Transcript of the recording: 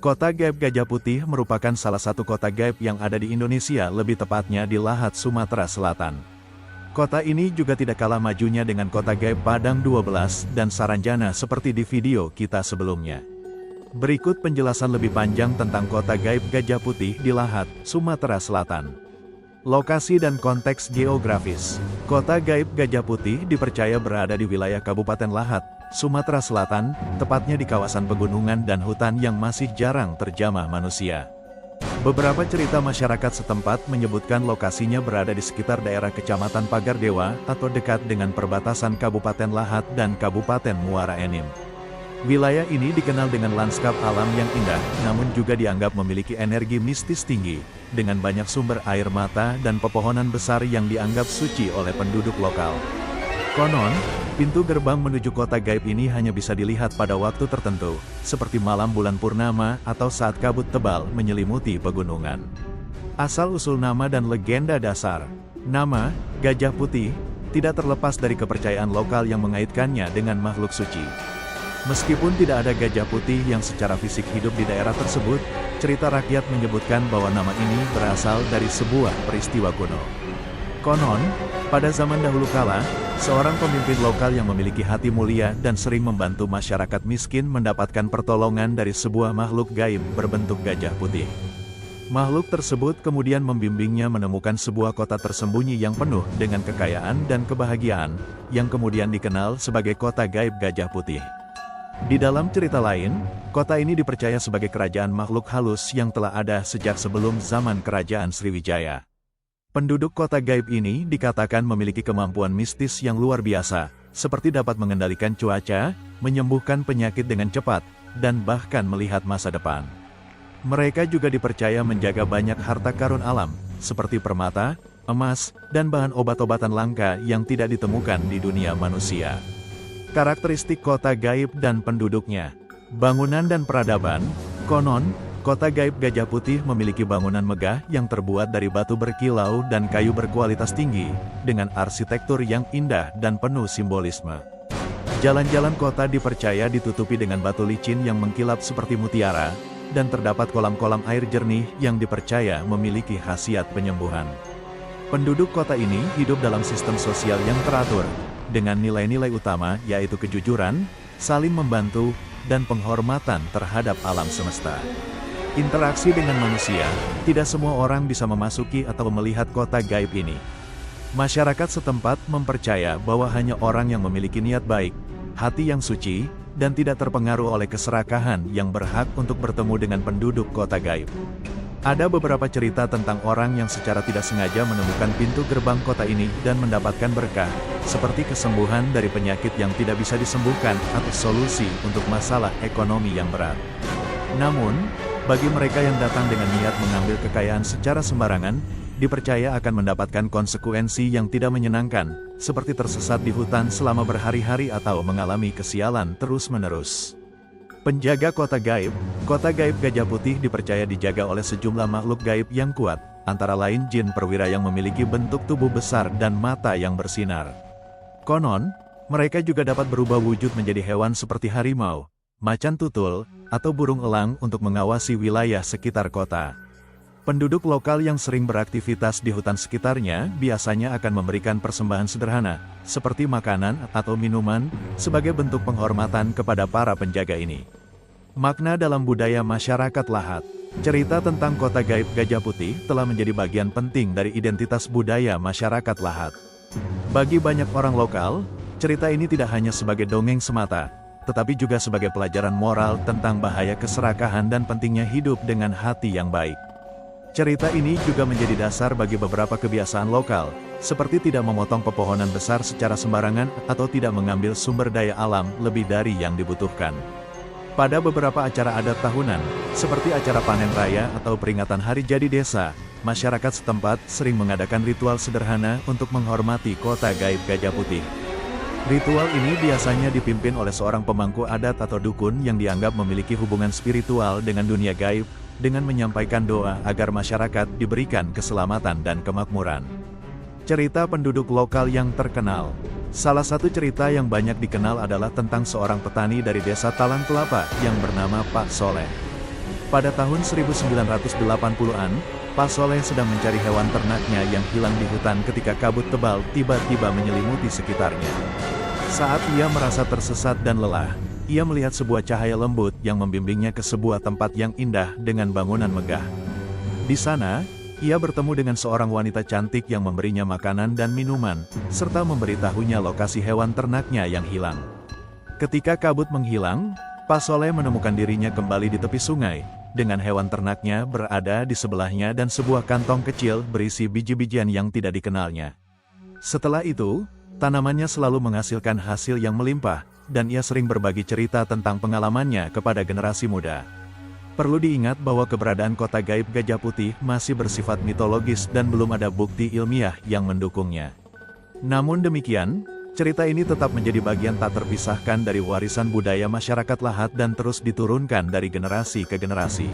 Kota Gaib Gajah Putih merupakan salah satu kota gaib yang ada di Indonesia, lebih tepatnya di Lahat, Sumatera Selatan. Kota ini juga tidak kalah majunya dengan kota gaib Padang 12 dan Saranjana seperti di video kita sebelumnya. Berikut penjelasan lebih panjang tentang kota gaib Gajah Putih di Lahat, Sumatera Selatan. Lokasi dan konteks geografis. Kota gaib Gajah Putih dipercaya berada di wilayah Kabupaten Lahat, Sumatera Selatan, tepatnya di kawasan pegunungan dan hutan yang masih jarang terjamah manusia. Beberapa cerita masyarakat setempat menyebutkan lokasinya berada di sekitar daerah Kecamatan Pagardewa atau dekat dengan perbatasan Kabupaten Lahat dan Kabupaten Muara Enim. Wilayah ini dikenal dengan lanskap alam yang indah, namun juga dianggap memiliki energi mistis tinggi, dengan banyak sumber air mata dan pepohonan besar yang dianggap suci oleh penduduk lokal. Konon, pintu gerbang menuju kota gaib ini hanya bisa dilihat pada waktu tertentu, seperti malam bulan purnama atau saat kabut tebal menyelimuti pegunungan. Asal-usul nama dan legenda dasar. Nama, Gajah Putih, tidak terlepas dari kepercayaan lokal yang mengaitkannya dengan makhluk suci. Meskipun tidak ada gajah putih yang secara fisik hidup di daerah tersebut, cerita rakyat menyebutkan bahwa nama ini berasal dari sebuah peristiwa kuno. Konon, pada zaman dahulu kala, seorang pemimpin lokal yang memiliki hati mulia dan sering membantu masyarakat miskin mendapatkan pertolongan dari sebuah makhluk gaib berbentuk gajah putih. Makhluk tersebut kemudian membimbingnya menemukan sebuah kota tersembunyi yang penuh dengan kekayaan dan kebahagiaan, yang kemudian dikenal sebagai kota gaib Gajah Putih. Di dalam cerita lain, kota ini dipercaya sebagai kerajaan makhluk halus yang telah ada sejak sebelum zaman kerajaan Sriwijaya. Penduduk kota gaib ini dikatakan memiliki kemampuan mistis yang luar biasa, seperti dapat mengendalikan cuaca, menyembuhkan penyakit dengan cepat, dan bahkan melihat masa depan. Mereka juga dipercaya menjaga banyak harta karun alam, seperti permata, emas, dan bahan obat-obatan langka yang tidak ditemukan di dunia manusia. Karakteristik kota gaib dan penduduknya. Bangunan dan peradaban. Konon, kota gaib Gajah Putih memiliki bangunan megah yang terbuat dari batu berkilau dan kayu berkualitas tinggi, dengan arsitektur yang indah dan penuh simbolisme. Jalan-jalan kota dipercaya ditutupi dengan batu licin yang mengkilap seperti mutiara, dan terdapat kolam-kolam air jernih yang dipercaya memiliki khasiat penyembuhan. Penduduk kota ini hidup dalam sistem sosial yang teratur, dengan nilai-nilai utama yaitu kejujuran, saling membantu, dan penghormatan terhadap alam semesta. Interaksi dengan manusia, tidak semua orang bisa memasuki atau melihat kota gaib ini. Masyarakat setempat mempercaya bahwa hanya orang yang memiliki niat baik, hati yang suci, dan tidak terpengaruh oleh keserakahan yang berhak untuk bertemu dengan penduduk kota gaib. Ada beberapa cerita tentang orang yang secara tidak sengaja menemukan pintu gerbang kota ini dan mendapatkan berkah, seperti kesembuhan dari penyakit yang tidak bisa disembuhkan atau solusi untuk masalah ekonomi yang berat. Namun, bagi mereka yang datang dengan niat mengambil kekayaan secara sembarangan, dipercaya akan mendapatkan konsekuensi yang tidak menyenangkan, seperti tersesat di hutan selama berhari-hari atau mengalami kesialan terus-menerus. Penjaga kota gaib Gajah Putih dipercaya dijaga oleh sejumlah makhluk gaib yang kuat, antara lain jin perwira yang memiliki bentuk tubuh besar dan mata yang bersinar. Konon, mereka juga dapat berubah wujud menjadi hewan seperti harimau, macan tutul, atau burung elang untuk mengawasi wilayah sekitar kota. Penduduk lokal yang sering beraktivitas di hutan sekitarnya biasanya akan memberikan persembahan sederhana, seperti makanan atau minuman, sebagai bentuk penghormatan kepada para penjaga ini. Makna dalam budaya masyarakat Lahat. Cerita tentang kota gaib Gajah Putih telah menjadi bagian penting dari identitas budaya masyarakat Lahat. Bagi banyak orang lokal, cerita ini tidak hanya sebagai dongeng semata, tetapi juga sebagai pelajaran moral tentang bahaya keserakahan dan pentingnya hidup dengan hati yang baik. Cerita ini juga menjadi dasar bagi beberapa kebiasaan lokal, seperti tidak memotong pepohonan besar secara sembarangan atau tidak mengambil sumber daya alam lebih dari yang dibutuhkan. Pada beberapa acara adat tahunan, seperti acara panen raya atau peringatan hari jadi desa, masyarakat setempat sering mengadakan ritual sederhana untuk menghormati kota gaib Gajah Putih. Ritual ini biasanya dipimpin oleh seorang pemangku adat atau dukun yang dianggap memiliki hubungan spiritual dengan dunia gaib, dengan menyampaikan doa agar masyarakat diberikan keselamatan dan kemakmuran. Cerita penduduk lokal yang terkenal. Salah satu cerita yang banyak dikenal adalah tentang seorang petani dari desa Talang Kelapa yang bernama Pak Soleh. Pada tahun 1980-an, Pak Soleh sedang mencari hewan ternaknya yang hilang di hutan ketika kabut tebal tiba-tiba menyelimuti sekitarnya. Saat ia merasa tersesat dan lelah, ia melihat sebuah cahaya lembut yang membimbingnya ke sebuah tempat yang indah dengan bangunan megah. Di sana, ia bertemu dengan seorang wanita cantik yang memberinya makanan dan minuman, serta memberitahunya lokasi hewan ternaknya yang hilang. Ketika kabut menghilang, Pak Soleh menemukan dirinya kembali di tepi sungai, dengan hewan ternaknya berada di sebelahnya dan sebuah kantong kecil berisi biji-bijian yang tidak dikenalnya. Setelah itu, tanamannya selalu menghasilkan hasil yang melimpah, dan ia sering berbagi cerita tentang pengalamannya kepada generasi muda. Perlu diingat bahwa keberadaan kota gaib Gajah Putih masih bersifat mitologis dan belum ada bukti ilmiah yang mendukungnya. Namun demikian, cerita ini tetap menjadi bagian tak terpisahkan dari warisan budaya masyarakat Lahat dan terus diturunkan dari generasi ke generasi.